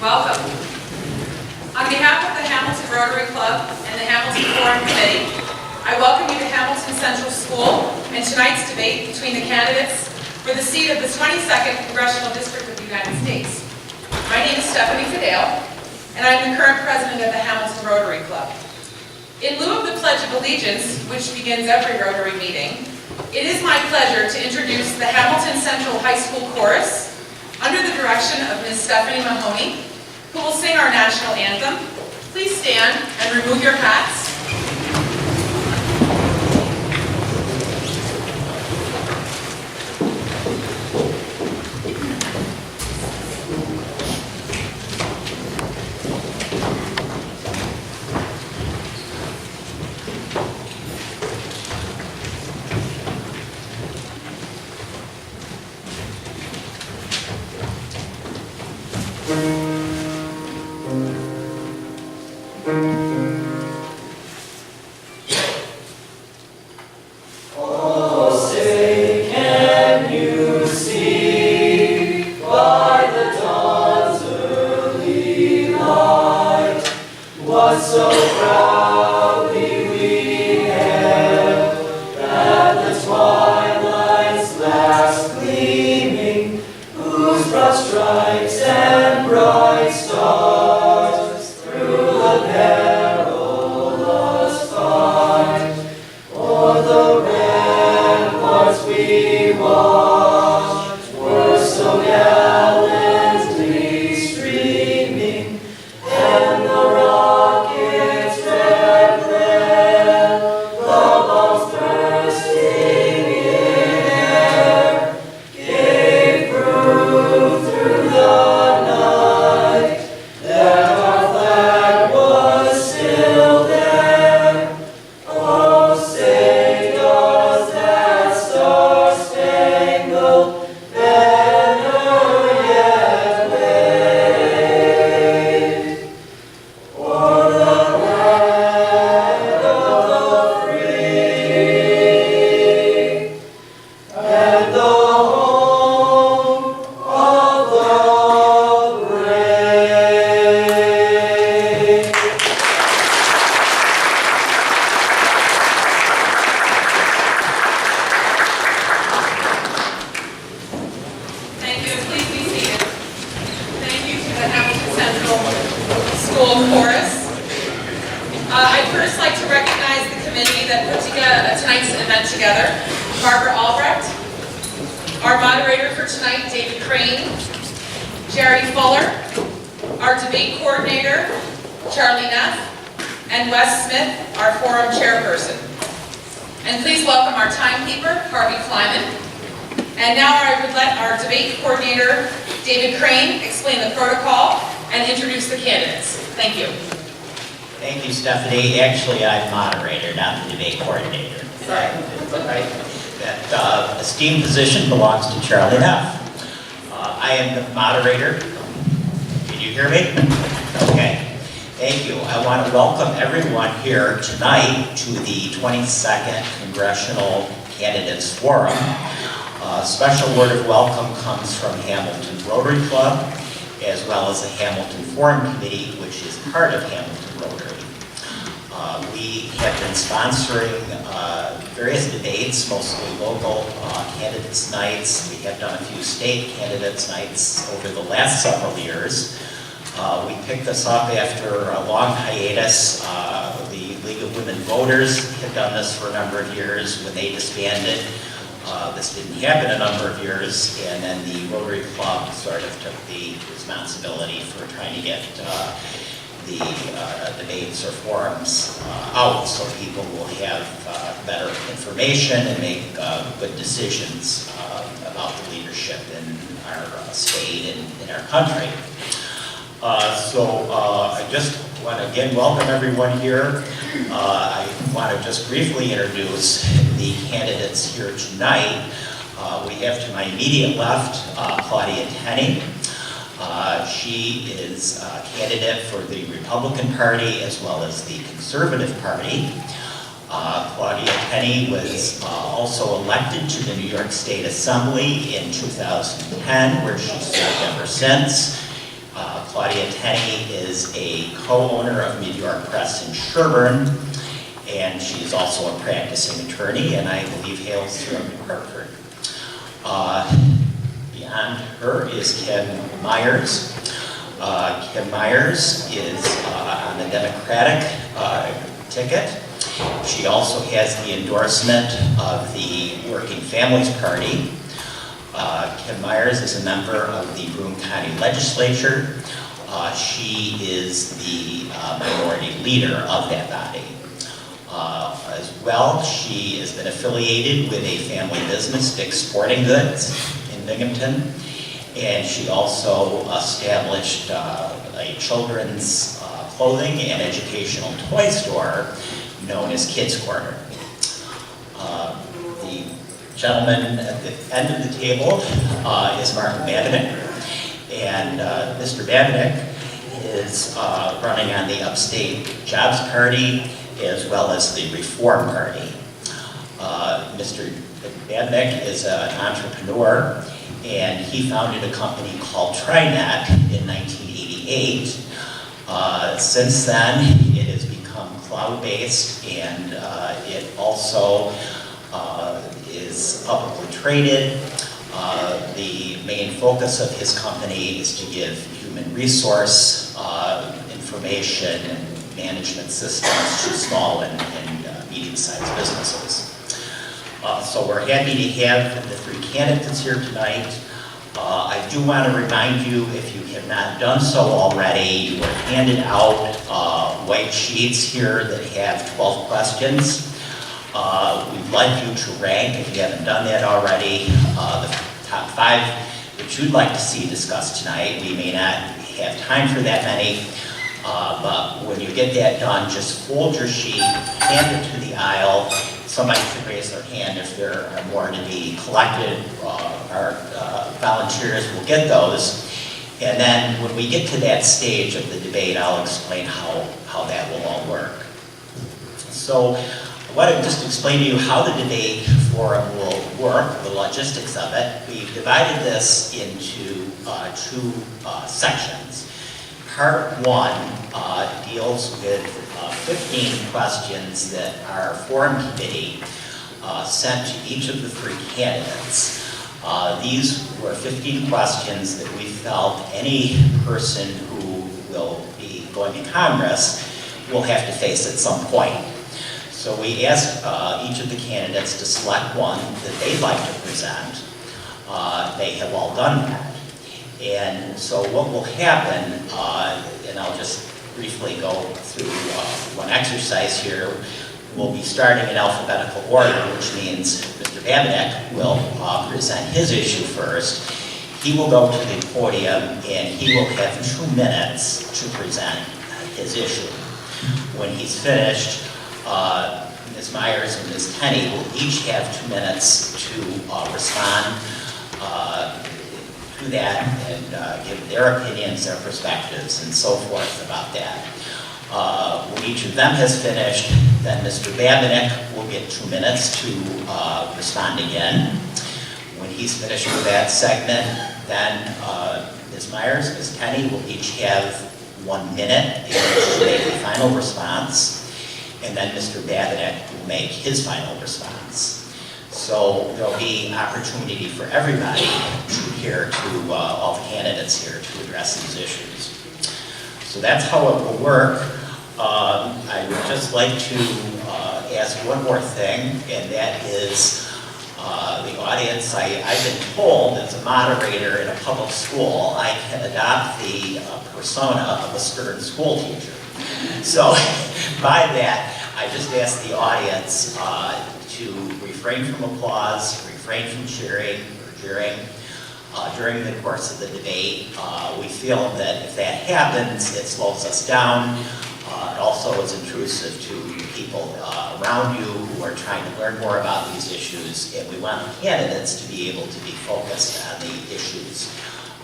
Welcome. On behalf of the Hamilton Rotary Club and the Hamilton Forum Committee, I welcome you to Hamilton Central School and tonight's debate between the candidates for the seat of the 22nd Congressional District of the United States. My name is Stephanie Fidale, and I'm the current president of the Hamilton Rotary Club. In lieu of the Pledge of Allegiance, which begins every Rotary meeting, it is my pleasure to introduce the Hamilton Central High School Chorus under the direction of Ms. Stephanie Mahoney, who will sing our national anthem. Please stand and remove your hats. Actually, I'm moderator, not the debate coordinator. Sorry. That esteemed position belongs to Charlie Neff. I am the moderator. Can you hear me? Okay. Thank you. I want to welcome everyone here tonight to the 22nd Congressional Candidates Forum. A special word of welcome comes from Hamilton Rotary Club, as well as the Hamilton Forum Committee, which is part of Hamilton Rotary. We have been sponsoring various debates, mostly local candidates nights. We have done a few state candidates nights over the last several years. We picked this up after a long hiatus. The League of Women Voters had done this for a number of years. When they disbanded, this didn't happen a number of years, and then the Rotary Club sort of took the responsibility for trying to get the debates or forums out so people will have better information and make good decisions about the leadership in our state and in our country. I just want to again welcome everyone here. I want to just briefly introduce the candidates here tonight. We have to my immediate left Claudia Tenney. She is a candidate for the Republican Party as well as the Conservative Party. Claudia Tenney was also elected to the New York State Assembly in 2010, where she's served ever since. Claudia Tenney is a co-owner of Meteor Press in Sherborn, and she is also a practicing attorney, and I believe hails from Hartford. Beyond her is Kim Myers. Kim Myers is on the Democratic ticket. She also has the endorsement of the Working Families Party. Kim Myers is a member of the Broome County Legislature. She is the minority leader of that body. As well, she has been affiliated with a family business, Dick's Sporting Goods in Binghamton, and she also established a children's clothing and educational toy store known as Kids Corner. The gentleman at the end of the table is Martin Babinick, and Mr. Babinick is running on the Upstate Jobs Party as well as the Reform Party. Mr. Babinick is an entrepreneur, and he founded a company called TriNet in 1988. Since then, it has become cloud-based, and it also is publicly traded. The main focus of his company is to give human resource information and management systems to small and medium-sized businesses. So we're happy to have the three candidates here tonight. I do want to remind you, if you have not done so already, you were handed out white sheets here that have 12 questions. We'd like you to rank, if you haven't done that already, the top 5 that you'd like to see discussed tonight. We may not have time for that many, but when you get that done, just fold your sheet, hand it to the aisle. Somebody can raise their hand if there are more to be collected. Our volunteers will get those. And then when we get to that stage of the debate, I'll explain how that will all work. So I want to just explain to you how the debate forum will work, the logistics of it. We've divided this into 2 sections. Part 1 deals with 15 questions that our forum committee sent to each of the 3 candidates. These were 15 questions that we felt any person who will be going to Congress will have to face at some point. So we asked each of the candidates to select one that they'd like to present. They have all done that. And so what will happen, and I'll just briefly go through one exercise here, we'll be starting in alphabetical order, which means Mr. Babinick will present his issue first. He will go to the podium and he will have 2 minutes to present his issue. When he's finished, Ms. Myers and Ms. Tenney will each have 2 minutes to respond to that and give their opinions, their perspectives, and so forth about that. When each of them has finished, then Mr. Babinick will get 2 minutes to respond again. When he's finished with that segment, then Ms. Myers, Ms. Tenney will each have 1 minute to make the final response, and then Mr. Babinick will make his final response. So there'll be opportunity for everybody all the candidates here to address these issues. So that's how it will work. I would just like to ask one more thing, and that is the audience. I've been told as a moderator in a public school, I can adopt the persona of a stern school teacher. So by that, I just ask the audience to refrain from applause, refrain from cheering or jeering during the course of the debate. We feel that if that happens, it slows us down. It also is intrusive to people around you who are trying to learn more about these issues, and we want the candidates to be able to be focused on the issues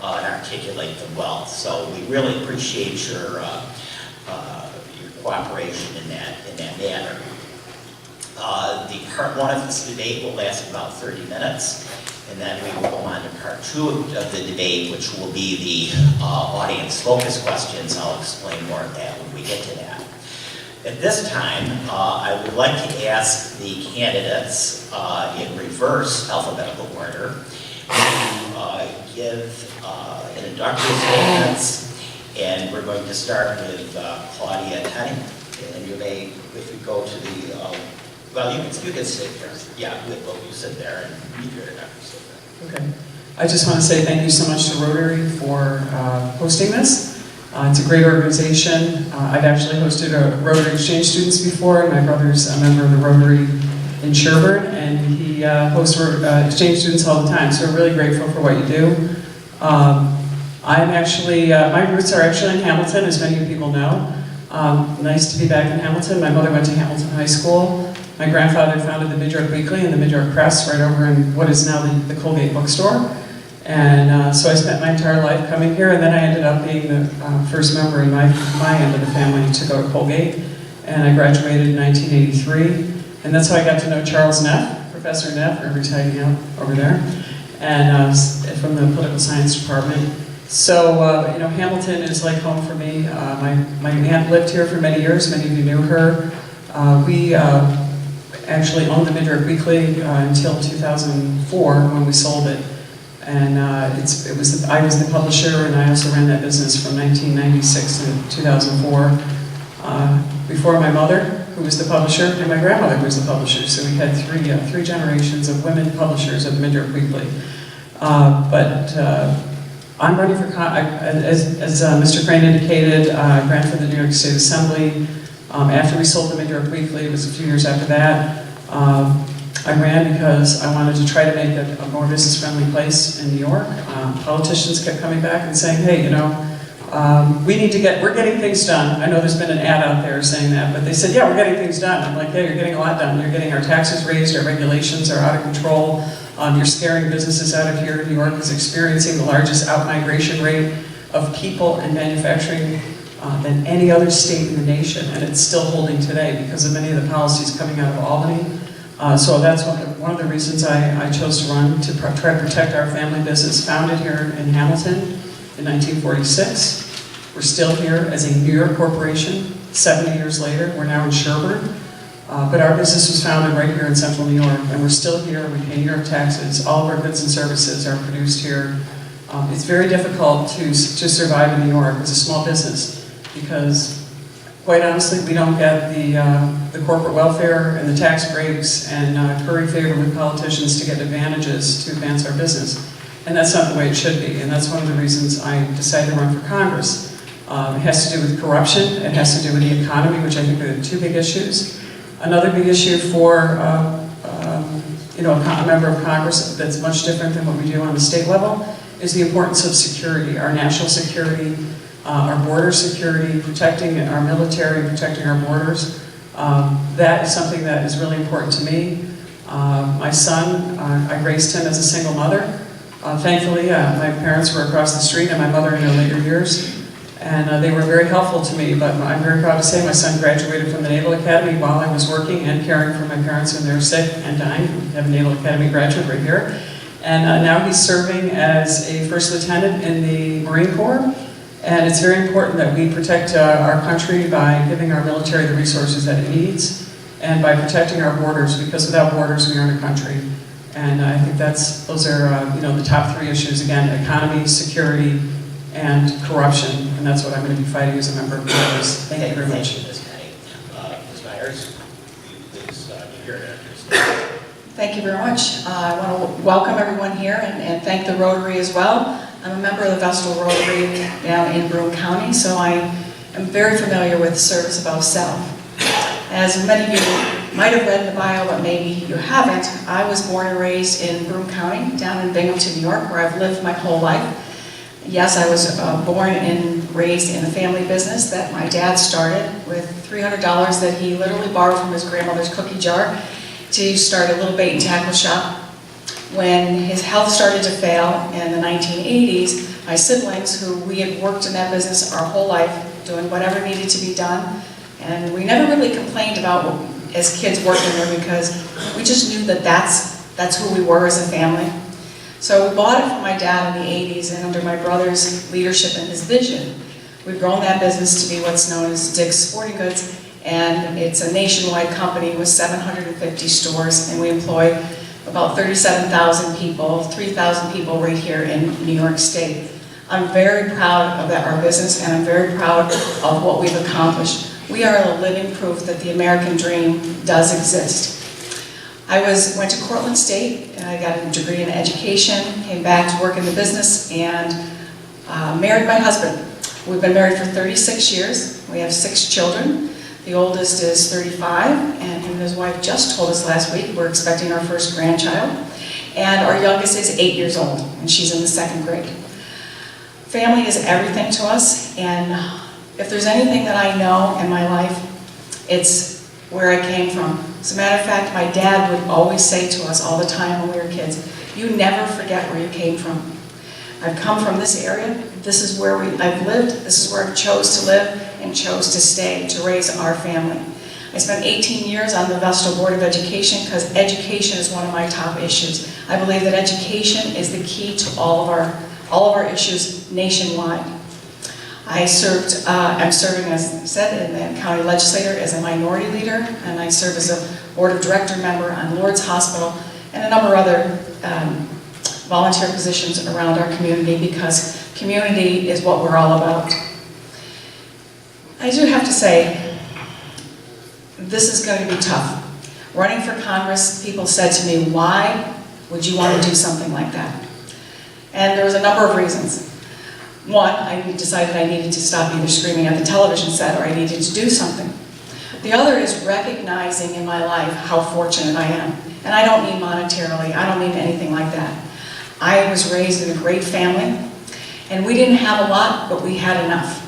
and articulate them well. So we really appreciate your cooperation in that manner. The part one of this debate will last about 30 minutes, and then we will go on to part two of the debate, which will be the audience focus questions. I'll explain more of that when we get to that. At this time, I would like to ask the candidates in reverse alphabetical order to give introductory statements, and we're going to start with Claudia Tenning. And you may, if you go to the, well, you can sit there. Yeah, you sit there and give your introductory statement. Okay. I just want to say thank you so much to Rotary for hosting this. It's a great organization. I've actually hosted a Rotary Exchange students before, and my brother's a member of the Rotary in Sherburne, and he hosts exchange students all the time, so we're really grateful for what you do. I'm actually, my roots are actually in Hamilton, as many people know. Nice to be back in Hamilton. My mother went to Hamilton High School. My grandfather founded the Mid-York Weekly and the Mid-York Press right over in what is now the Colgate bookstore. And so I spent my entire life coming here, and then I ended up being the first member in my end of the family to go to Colgate. And I graduated in 1983. And that's how I got to know Charles Neff, Professor Neff, whoever's hiding out over there, and from the political science department. So, you know, Hamilton is like home for me. My aunt lived here for many years. Many of you knew her. We actually owned the Mid-York Weekly until 2004 when we sold it. And I was the publisher, and I also ran that business from 1996 to 2004. Before my mother, who was the publisher, and my grandmother who was the publisher. So we had three generations of women publishers at the Mid-York Weekly. I'm running for, as Mr. Crane indicated, I ran for the New York State Assembly. After we sold the Mid-York Weekly, it was a few years after that, I ran because I wanted to try to make it a more business-friendly place in New York. Politicians kept coming back and saying, hey, you know, we're getting things done. I know there's been an ad out there saying that, but they said, yeah, we're getting things done. I'm like, yeah, you're getting a lot done. You're getting our taxes raised, our regulations are out of control. You're scaring businesses out of here. New York is experiencing the largest out-migration rate of people and manufacturing than any other state in the nation, and it's still holding today because of many of the policies coming out of Albany. So that's one of the reasons I chose to run, to try to protect our family business, founded here in Hamilton in 1946. We're still here as a New York corporation. 70 years later, we're now in Sherburne. But our business was founded right here in central New York, and we're still here. We pay New York taxes. All of our goods and services are produced here. It's very difficult to survive in New York as a small business because, quite honestly, we don't get the corporate welfare and the tax breaks and curry favor with politicians to get advantages to advance our business. And that's not the way it should be, and that's one of the reasons I decided to run for Congress. It has to do with corruption. It has to do with the economy, which I think are the two big issues. Another big issue for you know, a member of Congress that's much different than what we do on the state level is the importance of security, our national security, our border security, protecting our military, protecting our borders. That is something that is really important to me. My son, I raised him as a single mother. Thankfully, my parents were across the street and my mother in her later years. And they were very helpful to me, but I'm very proud to say my son graduated from the Naval Academy while I was working and caring for my parents when they were sick and dying. We have a Naval Academy graduate right here. And now he's serving as a first lieutenant in the Marine Corps. And it's very important that we protect our country by giving our military the resources that it needs and by protecting our borders, because without borders we aren't a country. And I think those are you know, the top three issues. Again, economy, security, and corruption, and that's what I'm going to be fighting as a member of Congress. Thank you very much. Thank you, Ms. Penny. Ms. Myers, please give your introduction. Thank you very much. I want to welcome everyone here and thank the Rotary as well. I'm a member of the Vestal Rotary down in Broome County, so I am very familiar with Service Above Self. As many of you might have read in the bio, but maybe you haven't, I was born and raised in Broome County, down in Binghamton, New York, where I've lived my whole life. Yes, I was born and raised in a family business that my dad started with $300 that he literally borrowed from his grandmother's cookie jar to start a little bait and tackle shop. When his health started to fail in the 1980s, my siblings, who we had worked in that business our whole life, doing whatever needed to be done. And we never really complained about, as kids working there, because we just knew that that's who we were as a family. So we bought it from my dad in the 80s, and under my brother's leadership and his vision, we've grown that business to be what's known as Dick's Sporting Goods, and it's a nationwide company with 750 stores, and we employ about 37,000 people, 3,000 people right here in New York State. I'm very proud of our business, and I'm very proud of what we've accomplished. We are a living proof that the American dream does exist. I went to Cortland State, and I got a degree in education, came back to work in the business, and married my husband. We've been married for 36 years. We have 6 children. The oldest is 35, and him and his wife just told us last week we're expecting our first grandchild. And our youngest is 8 years old, and she's in the 2nd grade. Family is everything to us, and if there's anything that I know in my life, it's where I came from. As a matter of fact, my dad would always say to us all the time when we were kids, you never forget where you came from. I've come from this area, this is where I've lived, this is where I chose to live and chose to stay to raise our family. I spent 18 years on the Vestal Board of Education because education is one of my top issues. I believe that education is the key to all of our issues nationwide. I'm serving, as I said, in the county legislature as a minority leader, and I serve as a board of director member on Lourdes Hospital and a number of other volunteer positions around our community, because community is what we're all about. I do have to say, this is going to be tough. Running for Congress, people said to me, why would you want to do something like that? And there was a number of reasons. One, I decided I needed to stop either screaming at the television set or I needed to do something. The other is recognizing in my life how fortunate I am. And I don't mean monetarily, I don't mean anything like that. I was raised in a great family, and we didn't have a lot, but we had enough.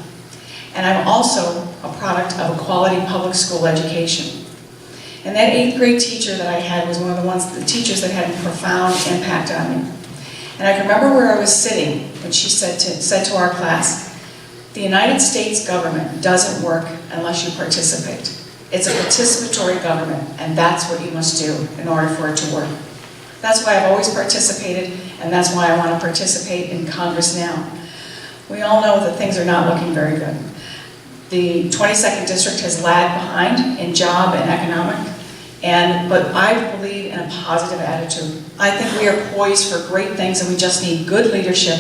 And I'm also a product of a quality public school education. And that 8th grade teacher that I had was one of the teachers that had a profound impact on me. And I can remember where I was sitting when she said to our class, the United States government doesn't work unless you participate. It's a participatory government, and that's what you must do in order for it to work. That's why I've always participated, and that's why I want to participate in Congress now. We all know that things are not looking very good. The 22nd District has lagged behind in job and economic, but I believe in a positive attitude. I think we are poised for great things, and we just need good leadership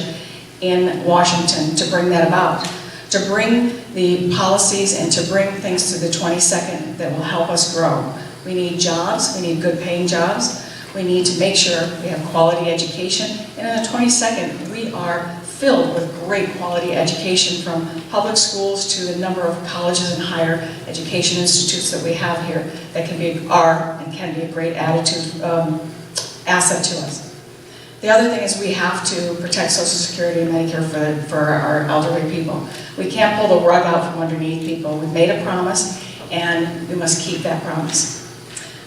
in Washington to bring that about, to bring the policies and to bring things to the 22nd that will help us grow. We need jobs, we need good paying jobs, we need to make sure we have quality education, and in the 22nd we are filled with great quality education, from public schools to the number of colleges and higher education institutes that we have here that can be a great asset to us. The other thing is we have to protect Social Security and Medicare for our elderly people. We can't pull the rug out from underneath people. We've made a promise, and we must keep that promise.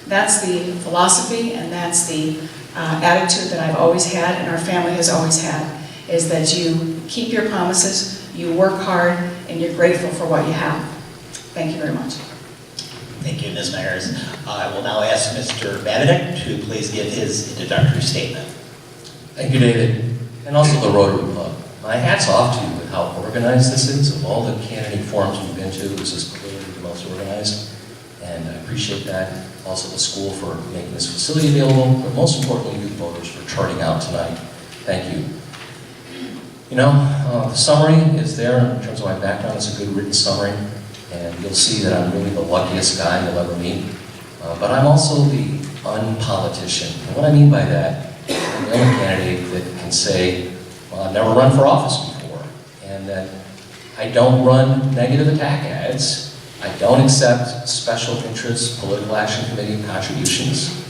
That's the philosophy, and that's the attitude that I've always had and our family has always had, is that you keep your promises, you work hard, and you're grateful for what you have. Thank you very much. Thank you, Ms. Myers. I will now ask Mr. Benedict to please give his introductory statement. Thank you, David, and also the Rotary Club. My hat's off to you with how organized this is. Of all the candidate forums we've been to, this is clearly the most organized, and I appreciate that. Also the school for making this facility available, but most importantly, you voters for charting out tonight. Thank you. You know, the summary is there in terms of my background. It's a good written summary, and you'll see that I'm really the luckiest guy you'll ever meet. But I'm also the unpolitician. And what I mean by that, I'm the only candidate that can say, well, I've never run for office before, and that I don't run negative attack ads. I don't accept special interest political action committee contributions.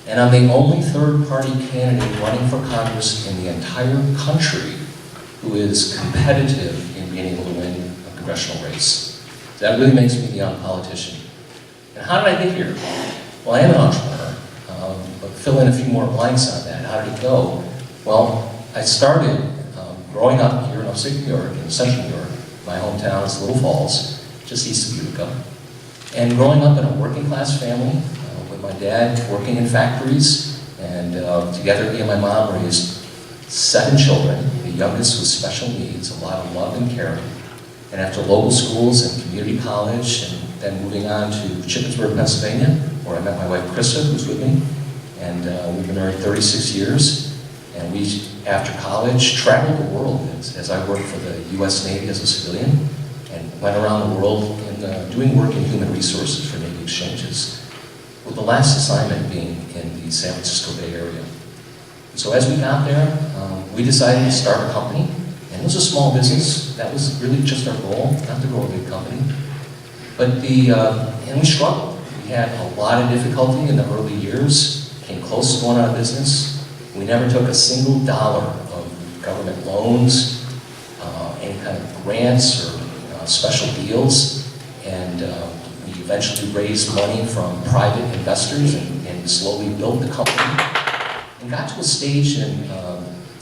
And I'm the only third-party candidate running for Congress in the entire country who is competitive in being able to win a congressional race. That really makes me the unpolitician. And how did I get here? Well, I am an entrepreneur, but fill in a few more blanks on that. How did it go? Well, I started growing up here in upstate New York, in central New York, my hometown is Little Falls, just east of Utica. And growing up in a working class family, with my dad working in factories, and together he and my mom raised 7 children. The youngest with special needs, a lot of love and caring. And after local schools and community college, and then moving on to Shippensburg, Pennsylvania, where I met my wife Krista, who's with me. And we've been married 36 years. And we, after college, traveled the world as I worked for the U.S. Navy as a civilian, and went around the world doing work in human resources for Navy exchanges, with the last assignment being in the San Francisco Bay Area. So as we got there, we decided to start a company, and it was a small business. That was really just our goal, not to grow a big company. But and we struggled. We had a lot of difficulty in the early years, came close to going out of business. We never took a single dollar of government loans, any kind of grants or special deals, and we eventually raised money from private investors and slowly built the company. And got to a stage in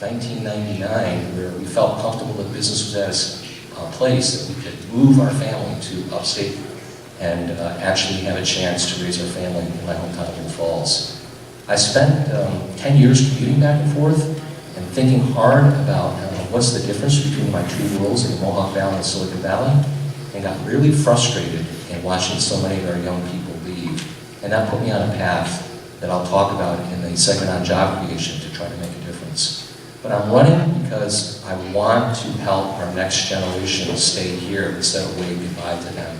1999 where we felt comfortable that business was at a place that we could move our family to upstate and actually have a chance to raise our family in my hometown of Little Falls. I spent 10 years commuting back and forth and thinking hard about what's the difference between my two worlds in the Mohawk Valley and Silicon Valley, and got really frustrated in watching so many of our young people leave. And that put me on a path that I'll talk about in the segment on job creation to try to make a difference. But I'm running because I want to help our next generation stay here instead of waving goodbye to them.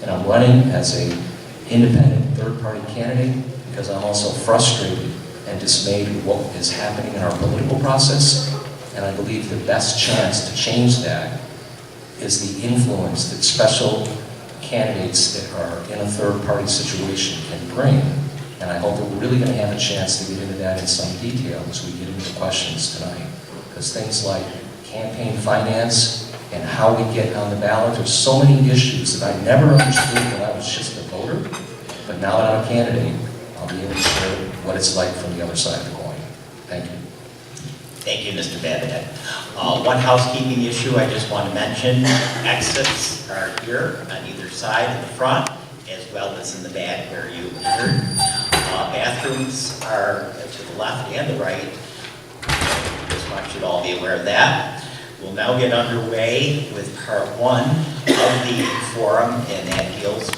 And I'm running as an independent third-party candidate because I'm also frustrated and dismayed with what is happening in our political process. And I believe the best chance to change that is the influence that special candidates that are in a third-party situation can bring. And I hope that we're really going to have a chance to get into that in some detail as we get into the questions tonight. Because things like campaign finance and how we get on the ballot, there's so many issues that I never understood when I was just a voter. But now that I'm a candidate, I'll be able to share what it's like from the other side of the coin. Thank you. Thank you, Mr. Babbitt. One housekeeping issue I just want to mention. Exits are here on either side of the front, as well as in the back where you entered. Bathrooms are to the left and the right. Just want you to all be aware of that. We'll now get underway with part 1 of the forum, and that deals